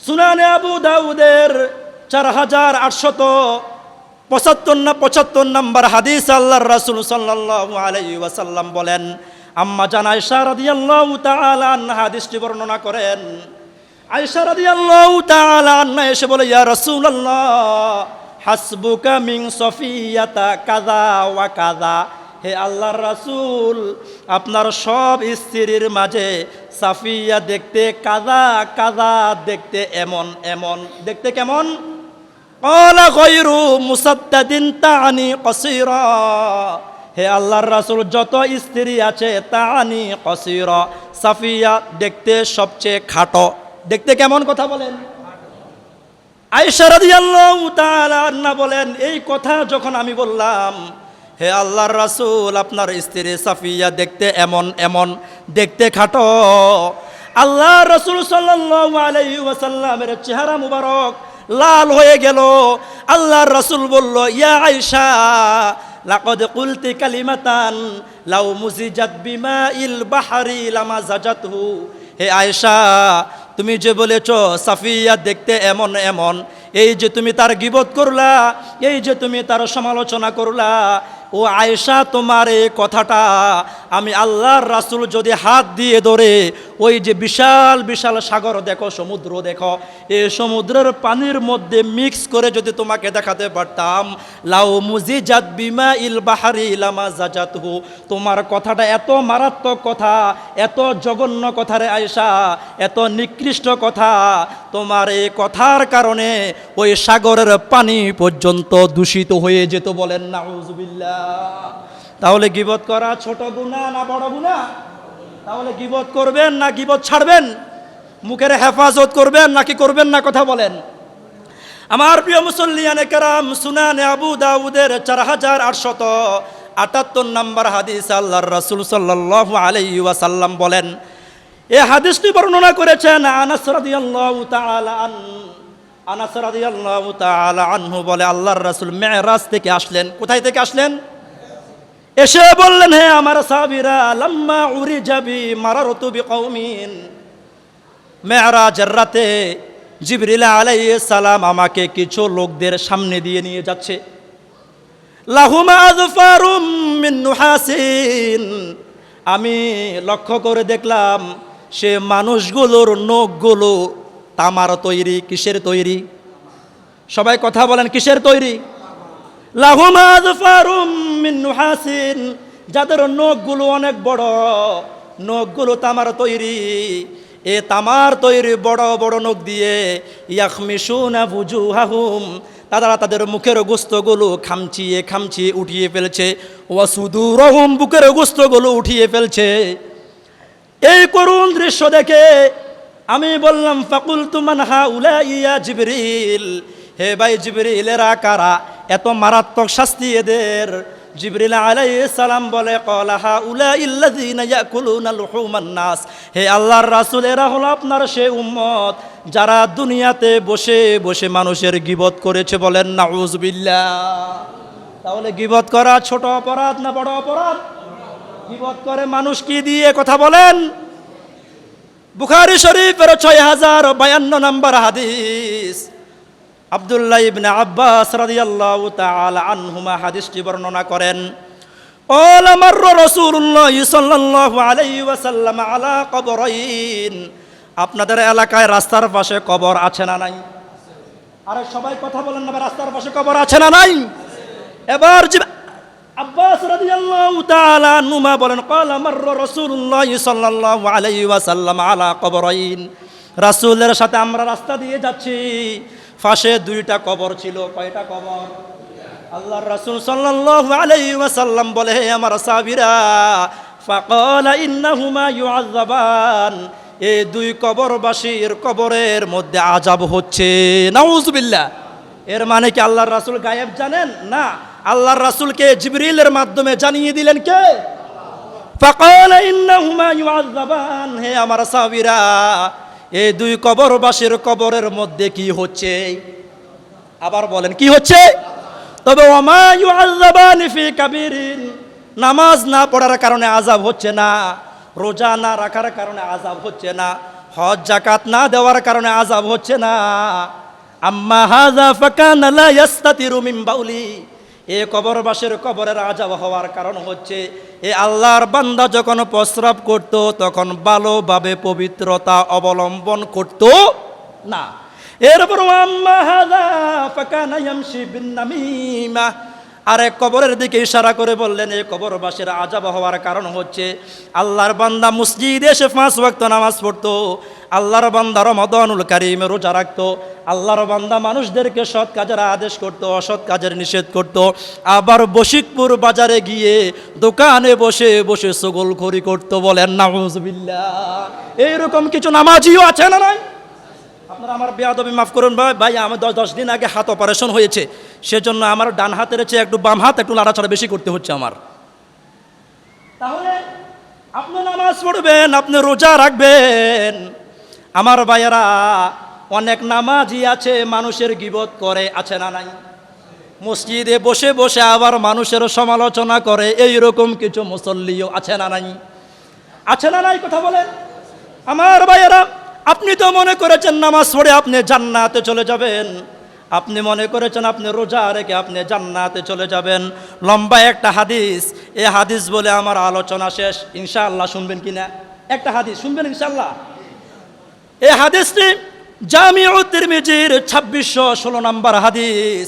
সুনানে আবু দাউদের 4875 নম্বর হাদিস আল্লাহর রাসূল সাল্লাল্লাহু আলাইহি ওয়াসাল্লাম বলেন, আম্মা জান আয়েশা রাদিয়াল্লাহু তাআলা আনহা হাদিসটি বর্ণনা করেন। আয়েশা রাদিয়াল্লাহু তাআলা আনহা এসে বলে, ইয়া রাসূলুল্লাহ হাসবুকা মিন সফিয়াতা কাযা ওয়া কাযা। হে আল্লাহর রাসূল, আপনার সব স্ত্রীর মাঝে সাফিয়া দেখতে কাযা কাযা, দেখতে এমন এমন। দেখতে কেমন? ক্বালা গায়রু মুসাদ্দাদিন তা'নি কসীরা। হে আল্লাহর রাসূল, যত স্ত্রী আছে তা'নি কসীরা, সাফিয়া দেখতে সবচেয়ে খাটো। দেখতে কেমন? কথা বলেন। আয়েশা রাদিয়াল্লাহু তাআলা আনহা বলেন, এই কথা যখন আমি বললাম, হে আল্লাহর রাসূল, আপনার স্ত্রী সাফিয়া দেখতে এমন এমন, দেখতে খাটো, আল্লাহর রাসূল সাল্লাল্লাহু আলাইহি ওয়াসাল্লামের চেহারা মুবারক লাল হয়ে গেল। আল্লাহর রাসূল বলল, ইয়া আয়েশা লাকাদ কুলতি কালিমাতান লাউ মুজিজাত বিমাইল বাহরি লামাজাজাতহু। হে আয়েশা, তুমি যে বলেছ সাফিয়া দেখতে এমন এমন, এই যে তুমি তার গীবত করলা, এই যে তুমি তার সমালোচনা করলা, ও আয়েশা, তোমার এই কথাটা আমি আল্লাহর রাসূল যদি হাত দিয়ে ধরে ওই যে বিশাল বিশাল সাগর দেখো, সমুদ্র দেখো, এই সমুদ্রের পানির মধ্যে মিক্স করে যদি তোমাকে দেখাতে পারতাম, লাউ মুজিজাত বিমাইল বাহরি লামাজাজাতহু। তোমার কথাটা এত মারাত্মক কথা, এত জঘন্য কথা রে আয়েশা, এত নিকৃষ্ট কথা, তোমার এই কথার কারণে ওই সাগরের পানি পর্যন্ত দূষিত হয়ে যেত। বলেন নাউজুবিল্লাহ। তাহলে গীবত করা ছোট গুনাহ না বড় গুনাহ? তাহলে গীবত করবেন না গীবত ছাড়বেন? মুখের হেফাজত করবেন নাকি করবেন না? কথা বলেন। আমার প্রিয় মুসল্লিয়ানে কেরাম, সুনানে আবু দাউদের 4878 নম্বর হাদিস আল্লাহর রাসূল সাল্লাল্লাহু আলাইহি ওয়াসাল্লাম বলেন, এই হাদিসটি বর্ণনা করেছেন আনাস রাদিয়াল্লাহু তাআলা আনাস রাদিয়াল্লাহু তাআলা আনহু বলে, আল্লাহর রাসূল মেরাজ থেকে আসলেন। কোথায় থেকে আসলেন? এসে বললেন, হে আমার সাহাবীরা, লাম্মা উরিজা বি মারারতু বিকওমিন। মেরাজের রাতে জিবরিল আলাইহিস সালাম আমাকে কিছু লোকদের সামনে দিয়ে নিয়ে যাচ্ছে। লাহুমা আযফারুম মিন নুহাসিন। আমি লক্ষ্য করে দেখলাম সে মানুষগুলোর নখগুলো তামার তৈরি। কিসের তৈরি? সবাই কথা বলেন, কিসের তৈরি? লাহুমা আযফারুম মিন নুহাসিন, যাদের নখগুলো অনেক বড়, নখগুলো তামার তৈরি। এ তামার তৈরি বড় বড় নখ দিয়ে ইয়াখমিশুনা বুজুহাহুম, তারা তাদের মুখের গোস্তগুলো খামচিয়ে খামচিয়ে উঠিয়ে ফেলছে। ওয়া সুদুরহুম, বুকের গোস্তগুলো উঠিয়ে ফেলছে। এই করুণ দৃশ্য দেখে আমি বললাম, ফাকুলতু মান হাউলাই ইয়া জিবরিল। হে ভাই জিবরিল, এরা কারা? এত মারাত্মক শাস্তি এদের। জিবরিল আলাইহিস সালাম বলে, ক্বালা হাউলাইল্লাযিনা ইয়াকুলুনা লুহুমান নাস। হে আল্লাহর রাসূল, এরা হলো আপনার সেই উম্মত যারা দুনিয়াতে বসে বসে মানুষের গীবত করেছে। বলেন নাউজুবিল্লাহ। তাহলে গীবত করা ছোট অপরাধ না বড় অপরাধ? গীবত করে মানুষ কি দিয়ে? কথা বলেন। বুখারী শরীফের 6052 নম্বর হাদিস, আব্দুল্লাহ ইবনে আব্বাস রাদিয়াল্লাহু তাআলা আনহুমা হাদিসটি বর্ণনা করেন, ক্বালা মাররা রাসূলুল্লাহ সাল্লাল্লাহু আলাইহি ওয়াসাল্লাম আলা কবরাইন। আপনাদের এলাকায় রাস্তার পাশে কবর আছে না নাই? আরে সবাই কথা বলেন না, রাস্তার পাশে কবর আছে না নাই? এবার আব্বাস রাদিয়াল্লাহু তাআলা আনহুমা বলেন, ক্বালা মাররা রাসূলুল্লাহ সাল্লাল্লাহু আলাইহি ওয়াসাল্লাম আলা কবরাইন। রাসূলের সাথে আমরা রাস্তা দিয়ে যাচ্ছি, পাশে দুইটা কবর ছিল। কয়টা কবর? আল্লাহর রাসূল সাল্লাল্লাহু আলাইহি ওয়াসাল্লাম বলে, হে আমার সাহাবীরা, ফাকালা ইন্নাহুমা ইউআযাবান। এই দুই কবরবাসীর কবরের মধ্যে আযাব হচ্ছে। নাউজুবিল্লাহ। এর মানে কি আল্লাহর রাসূল গায়েব জানেন? না, আল্লাহর রাসূলকে জিবরিলের মাধ্যমে জানিয়ে দিলেন কে? ফাকালা ইন্নাহুমা ইউআযাবান। হে আমার সাহাবীরা, এই দুই কবরবাসীর কবরের মধ্যে কি হচ্ছে? আবার বলেন, কি হচ্ছে? তবে ওয়ামা ইউআযাবানি ফি কাবীরিন, নামাজ না পড়ার কারণে আযাব হচ্ছে না, রোজা না রাখার কারণে আযাব হচ্ছে না, হজ জাকাত না দেওয়ার কারণে আযাব হচ্ছে না। আম্মা হাযা ফাকানা লা ইস্তাতিরু মিন বাউলি, এ কবরবাসীর কবরের আযাব হওয়ার কারণ হচ্ছে এ আল্লাহর বান্দা যখন প্রস্রাব করত তখন ভালোভাবে পবিত্রতা অবলম্বন করত না। এরপর আম্মা হাযা ফাকানা ইয়ামশি বিন নামিমা, আরেক কবরের দিকে ইশারা করে বললেন এই কবরবাসীর আযাব হওয়ার কারণ হচ্ছে আল্লাহর বান্দা মসজিদে এসে 5 ওয়াক্ত নামাজ পড়তো, আল্লাহর বান্দা রমাদানুল কারীমে রোজা রাখতো, আল্লাহর বান্দা মানুষদেরকে সৎ কাজের আদেশ করত, অসৎ কাজের নিষেধ করত, আবার বশিকপুর বাজারে গিয়ে দোকানে বসে বসে ছগলখড়ি করতো। বলেন নাউজুবিল্লাহ। এইরকম কিছু নামাজিও আছে না নাই? আপনারা আমার বেয়াদবি মাফ করুন ভাই, আমার 10 দিন আগে হাত অপারেশন হয়েছে, সেজন্য আমার ডান হাতের চেয়ে একটু বাম হাত একটু লাড়াচাড়া বেশি করতে হচ্ছে আমার। তাহলে আপনি নামাজ পড়বেন, আপনি রোজা রাখবেন। আমার ভাইয়েরা, অনেক নামাজি আছে মানুষের গীবত করে, আছে না নাই? মসজিদে বসে বসে আবার মানুষের সমালোচনা করে, এইরকম কিছু মুসল্লিও আছে না নাই? আছে না নাই? কথা বলেন আমার ভাইয়েরা। আপনি তো মনে করেছেন নামাজ পড়ে আপনি জান্নাতে চলে যাবেন, আপনি মনে করেছেন আপনি রোজা রেখে আপনি জান্নাতে চলে যাবেন। লম্বা একটা হাদিস, এই হাদিস বলে আমার আলোচনা শেষ। ইনশাআল্লাহ শুনবেন কিনা? একটা হাদিস শুনবেন ইনশাআল্লাহ। এই হাদিসটি জামিউত তিরমিজির 2616 নম্বর হাদিস।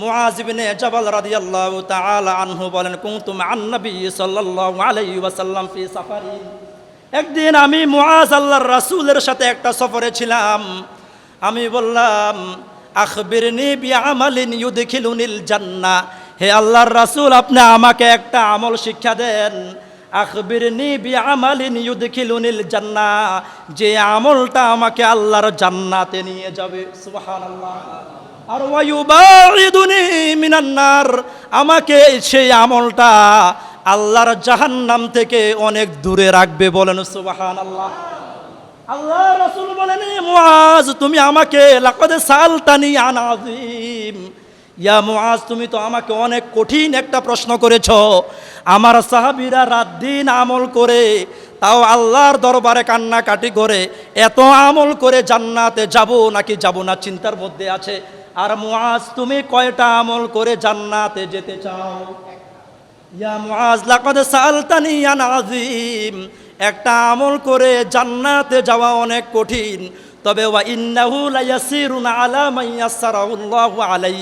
মুআজ ইবনে জাবাল রাদিয়াল্লাহু তাআলা আনহু বলেন, কুনতু মা'আন নবী সাল্লাল্লাহু আলাইহি ওয়াসাল্লাম ফি সাফারিন। একদিন আমি মুআজ আল্লাহর রাসূলের সাথে একটা সফরে ছিলাম। আমি বললাম, আখবিরনি বিআমালিন ইউদখিলুনিল জান্নাহ, হে আল্লাহর রাসূল আপনি আমাকে একটা আমল শিক্ষা দেন। আখবিরনি বিআমালিন ইউদখিলুনিল জান্নাহ, যে আমলটা আমাকে আল্লাহর জান্নাতে নিয়ে যাবে। সুবহানাল্লাহ। আর ওয়ায়ুবাইদুনি মিনান নার, আমাকে সেই আমলটা আল্লাহর জাহান্নাম থেকে অনেক দূরে রাখবে। বলেন সুবহানাল্লাহ। আল্লাহ রাসূল বলেন, মুআজ তুমি আমাকে লাকাদ সালতানি আন আযীম, ইয়া মুআজ তুমি তো আমাকে অনেক কঠিন একটা প্রশ্ন করেছো। আমার সাহাবীরা রাত দিন আমল করে তাও আল্লাহর দরবারে কান্নাকাটি করে, এত আমল করে জান্নাতে যাব নাকি যাব না চিন্তার মধ্যে আছে। আর মুআজ তুমি কয়টা আমল করে জান্নাতে যেতে চাও? ইয়া মুআজ লাকাদ সালতানি আন আযীম, একটা আমল করে জান্নাতে যাওয়া অনেক কঠিন, তবে ওয়া ইন্নাহু লায়াসিরুন আলা মান ইয়াসসারাহুল্লাহু আলাই,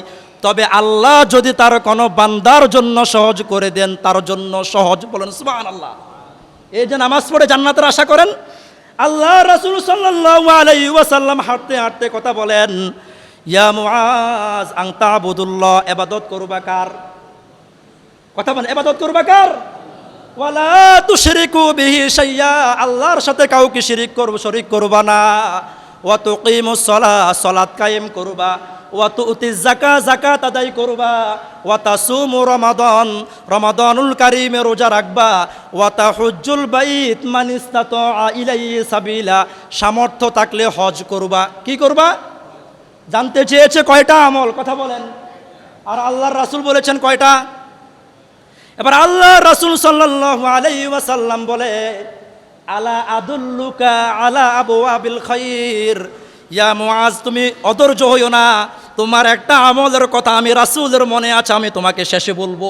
তবে আল্লাহ যদি তার কোনো বান্দার জন্য সহজ করে দেন তার জন্য সহজ। বলেন সুবহানাল্লাহ। এই যে নামাজ পড়ে জান্নাতের আশা করেন, আল্লাহ রাসূল সাল্লাল্লাহু আলাইহি ওয়াসাল্লাম হাঁটতে হাঁটতে কথা বলেন, ইয়া মুআজ আনতা আবুদুল্লাহ, ইবাদত করবা কার? কথা বলেন, ইবাদত করবা কার? ওয়ালা তুশরিকু বিহি শাইয়া, আল্লাহর সাথে কাউকে শরীক করবা না। ওয়া তুকিমুস সালাহ, সালাত কায়েম করবা। ওয়া তুতিজ যাকাত, যাকাত আদায় করবা। ওয়া তাসুমু রমাদান, রমাদানুল কারীমে রোজা রাখবা। ওয়া তাহুজ্জুল বাইত মান ইসতাতা ইলাইহি সাবিলা, সামর্থ্য থাকলে হজ করবা। কি করবা? জানতে চেয়েছে কয়টা আমল, কথা বলেন। আর আল্লাহর রাসূল বলেছেন কয়টা? এবার আল্লাহ রাসূল সাল্লাল্লাহু আলাইহি ওয়াসাল্লাম বলে, আলা আদুল্লুকা আলা আবওয়াবিল খাইর, ইয়া মুআজ তুমি অধৈর্য হইও না, তোমার একটা আমলের কথা আমি রাসূলের মনে আছে, আমি তোমাকে শেষে বলবো।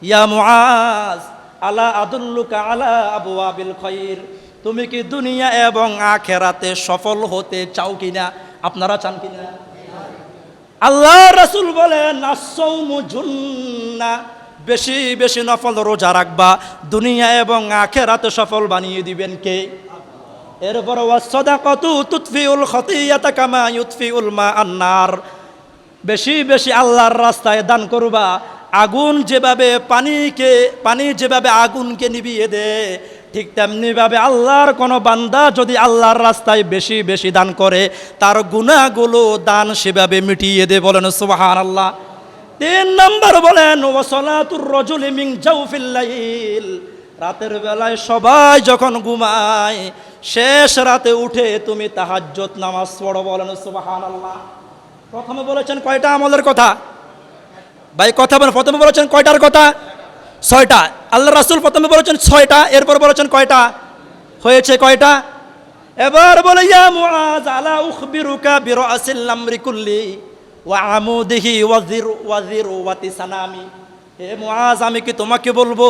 ইয়া মুআজ আলা আদুল্লুকা আলা আবওয়াবিল খাইর, তুমি কি দুনিয়া এবং আখিরাতে সফল হতে চাও কিনা? আপনারা চান কিনা? আল্লাহ রাসূল বলেন, আস-সাওমু জুন্নাহ, বেশি বেশি নফল রোজা রাখবা, দুনিয়া এবং আখিরাতে সফল বানিয়ে দিবেন কে? এরপর ওয়াস-সাদাকাতু তুতফিউল খাতিয়াতা কামা ইউতফিউল মা আন-নার, বেশি বেশি আল্লাহর রাস্তায় দান করবা। আগুন যেভাবে পানি যেভাবে আগুনকে নিভিয়ে দেয়, ঠিক তেমনিভাবে আল্লাহর কোনো বান্দা যদি আল্লাহর রাস্তায় বেশি বেশি দান করে, তার গুনাহগুলো দান সেভাবে মিটিয়ে দেয়। বলেন সুবহানাল্লাহ। 3 নম্বর বলেন, ওয়াসালাতুর রাজুলি মিন জাওফিল লাইল, রাতের বেলায় সবাই যখন ঘুমায় শেষ রাতে উঠে তুমি তাহাজ্জুদ নামাজ পড়ো। বলেন সুবহানাল্লাহ। প্রথমে বলেছেন কয়টা আমলের কথা? ভাই কথা বলেন, প্রথমে বলেছেন কয়টার কথা? 6টা। আল্লাহ রাসূল প্রথমে বলেছেন 6টা, এরপর বলেছেন কয়টা? হয়েছে কয়টা? এবার বলে ইয়া মুআজ আলা উখবিরুকা বিরাসিল আমরি কুল্লি ওয়া আমুদিহি ওয়াজিরওয়াতি সানামি। হে মুআজ, আমি কি তোমাকে বলবো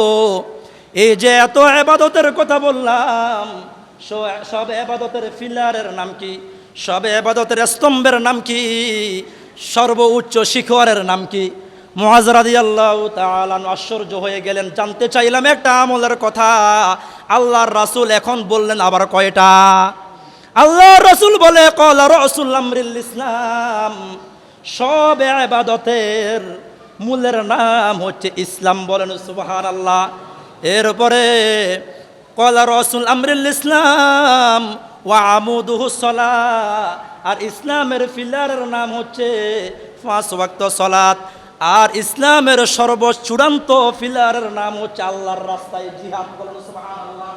এই যে এত ইবাদতের কথা বললাম, সব ইবাদতের ফিলারের নাম কি, সব ইবাদতের স্তম্ভের নাম কি, সর্বোচ্চ শিখরের নাম কি? মুআজ রাদিয়াল্লাহু তাআলা আশ্চর্য হয়ে গেলেন। জানতে চাইলাম একটা আমলের কথা, আল্লাহর রাসূল এখন বললেন আবার কয়টা? আল্লাহর রাসূল বলে ক্বালা রাসূল আমরিল ইসলাম, সব ইবাদতের মূলের নাম হচ্ছে ইসলাম। বলেন সুবহানাল্লাহ। এরপরে ক্বালা রাসূল আমরিল ইসলাম ওয়া আমুদুহু সালাহ, আর ইসলামের ফিলারের নাম হচ্ছে 5 ওয়াক্ত সালাত, আর ইসলামের সর্বচূড়ান্ত ফিলারের নাম হচ্ছে আল্লাহর রাস্তায় জিহাদ। বলেন সুবহানাল্লাহ।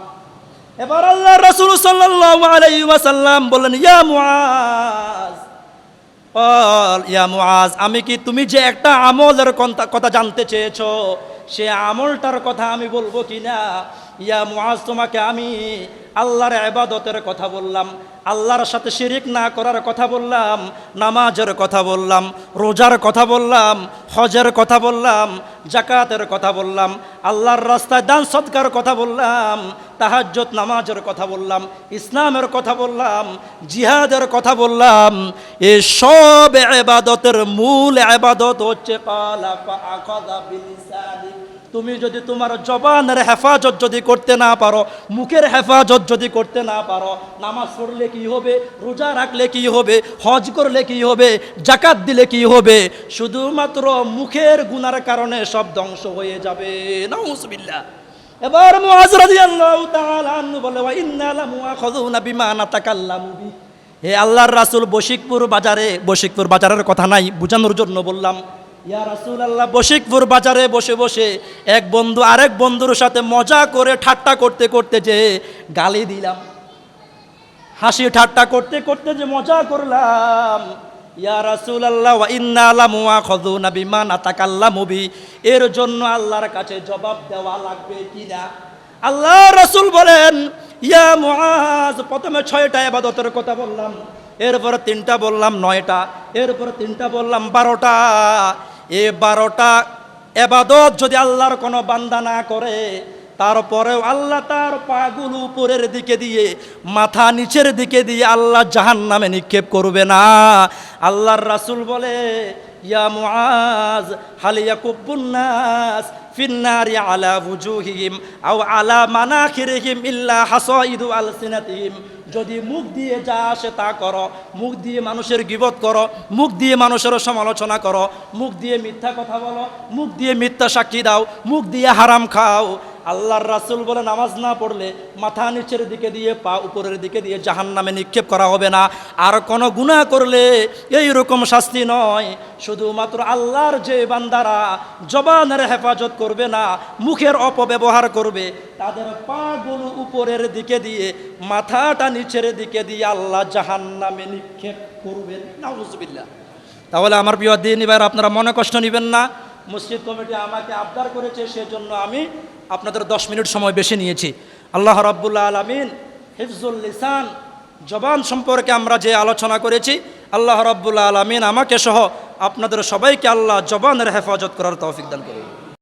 এবার আল্লাহর রাসূল সাল্লাল্লাহু আলাইহি ওয়াসাল্লাম বলেন ইয়া মুআজ, ইয়া মুআজ, আমি কি তুমি যে একটা আমলের কথা জানতে চেয়েছো, সে আমলটার কথা আমি বলবো কিনা? ইয়া মুআজ, তোমাকে আমি আল্লাহর ইবাদতের কথা বললাম, আল্লাহর সাথে শিরিক না করার কথা বললাম, নামাজের কথা বললাম, রোজার কথা বললাম, হজের কথা বললাম, যাকাতের কথা বললাম, আল্লাহর রাস্তায় দান সদকার কথা বললাম, তাহাজ্জুদ নামাজের কথা বললাম, ইসলামের কথা বললাম, জিহাদের কথা বললাম। এই সব ইবাদতের মূল ইবাদত হচ্ছে ক্বালা ফাআখাযা বিলিসানি। তুমি যদি তোমার জবানের হেফাজত যদি করতে না পারো, মুখের হেফাজত যদি করতে না পারো, নামাজ পড়লে কি হবে, রোজা রাখলে কি হবে, হজ করলে কি হবে, যাকাত দিলে কি হবে? শুধুমাত্র মুখের গুনার কারণে সব ধ্বংস হয়ে যাবে। নাউযুবিল্লাহ। এবার মুআজ রাদিয়াল্লাহু তাআলা আনহু বলে ওয়া ইন্না লামুআখাযুনা বিমা নাতাকাল্লামু বি। হে আল্লাহর রাসূল, বশিকপুর বাজারের কথা নাই, বোঝানোর জন্য বললাম। ইয়া রাসূলুল্লাহ, বশিকপুর বাজারে বসে বসে এক বন্ধু আরেক বন্ধুর সাথে মজা করে ঠাট্টা করতে করতে যে গালি দিলাম, হাসি ঠাট্টা করতে করতে যে মজা করলাম, ইয়া রাসূলুল্লাহ ওয়া ইন্না লামুআখাযুনা বিমা নাতাকাল্লামু বি, এর জন্য আল্লাহর কাছে জবাব দেওয়া লাগবে কিনা? আল্লাহ রাসূল বলেন ইয়া মুআজ, প্রথমে 6টা ইবাদতের কথা বললাম, এরপর 3টা বললাম, 9টা, এরপর 3টা বললাম, 12টা। এই 12টা ইবাদত যদি আল্লাহর কোনো বান্দা না করে, তারপরেও আল্লাহ তার পাগুলো উপরের দিকে দিয়ে মাথা নিচের দিকে দিয়ে আল্লাহ জাহান্নামে নিক্ষেপ করবে না। আল্লাহর রাসূল বলে ইয়া মুআজ, হাল ইয়াকুব্বুন নাস ফিন্নারি আলা ওয়ুজুহিহিম আও আলা মানাখিরিহিম ইল্লা হাসাইদু আলসিনাতিহিম। যদি মুখ দিয়ে যা আসে তা করো, মুখ দিয়ে মানুষের গীবত করো, মুখ দিয়ে মানুষের সমালোচনা করো, মুখ দিয়ে মিথ্যা কথা বলো, মুখ দিয়ে মিথ্যা সাক্ষী দাও, মুখ দিয়ে হারাম খাও, আল্লাহর রাসূল বলে নামাজ না পড়লে মাথা নিচের দিকে দিয়ে পা উপরের দিকে দিয়ে জাহান্নামে নিক্ষেপ করা হবে না। আর কোনো গুনাহ করলে এই রকম শাস্তি নয়, শুধুমাত্র আল্লাহর যে বান্দারা জবানের হেফাজত করবে না, মুখের অপব্যবহার করবে, তাদের পাগুলো উপরের দিকে দিয়ে মাথাটা নিচের দিকে দিয়ে আল্লাহ জাহান্নামে নিক্ষেপ করবেন। নাউযুবিল্লাহ। তাহলে আমার প্রিয় দিনী ভাইরা, আপনারা মনে কষ্ট নেবেন না। মসজিদ কমিটি আমাকে আবদার করেছে, সেজন্য আমি আপনাদের 10 মিনিট সময় বেশি নিয়েছি। আল্লাহ রাব্বুল আলামিন হিফজুল লিসান, জবান সম্পর্কে আমরা যে আলোচনা করেছি, আল্লাহ রাব্বুল আলামিন আমাকে সহ আপনাদের সবাইকে আল্লাহ জবানের হেফাজত করার তৌফিক দান করুন।